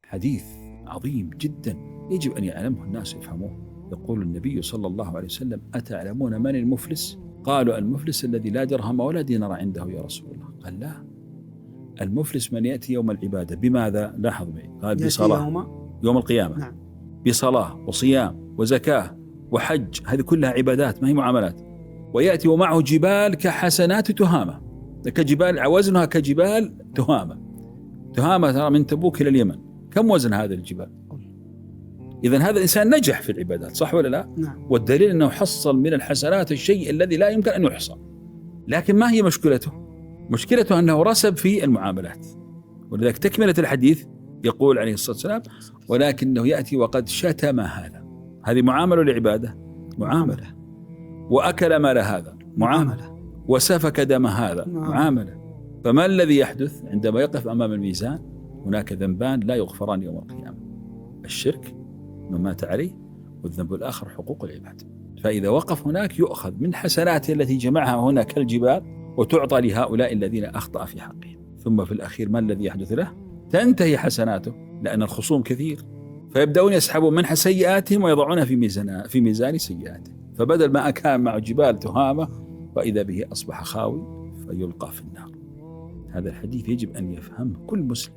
حديث عظيم جدا يجب أن يعلمه الناس يفهموه. يقول النبي صلى الله عليه وسلم: أتعلمون من المفلس؟ قالوا: المفلس الذي لا درهم ولا دينار عنده يا رسول الله. قال: لا، المفلس من يأتي يوم العبادة بماذا؟ لاحظ معي، قال: بصلاة يوم القيامة. نعم. بصلاة وصيام وزكاة وحج، هذه كلها عبادات ما هي معاملات. ويأتي ومعه جبال كحسنات تهامة، كجبال وزنها كجبال تهامة. تهامة ترى من تبوك إلى اليمن، كم وزن هذا الجبال؟ إذن هذا الإنسان نجح في العبادات، صح ولا لا؟ نعم. والدليل أنه حصل من الحسنات الشيء الذي لا يمكن أن يحصى. لكن ما هي مشكلته؟ مشكلته أنه رسب في المعاملات. ولذلك تكملة الحديث يقول عليه الصلاة والسلام: ولكنه يأتي وقد شتم هذا. هذه معاملة لعبادة، معاملة. وأكل مال هذا، معاملة. وسفك دم هذا، معاملة. فما الذي يحدث عندما يقف أمام الميزان؟ هناك ذنبان لا يغفران يوم القيامة: الشرك من مات عليه، والذنب الآخر حقوق العباد. فإذا وقف هناك يؤخذ من حسناته التي جمعها هنا كالجبال وتعطى لهؤلاء الذين أخطأ في حقهم. ثم في الأخير ما الذي يحدث له؟ تنتهي حسناته، لأن الخصوم كثير، فيبدأون يسحبون من سيئاتهم ويضعونها في ميزان سيئاتهم. فبدل ما كان مع جبال تهامة وإذا به أصبح خاوي فيلقى في النار. هذا الحديث يجب أن يفهمه كل مسلم.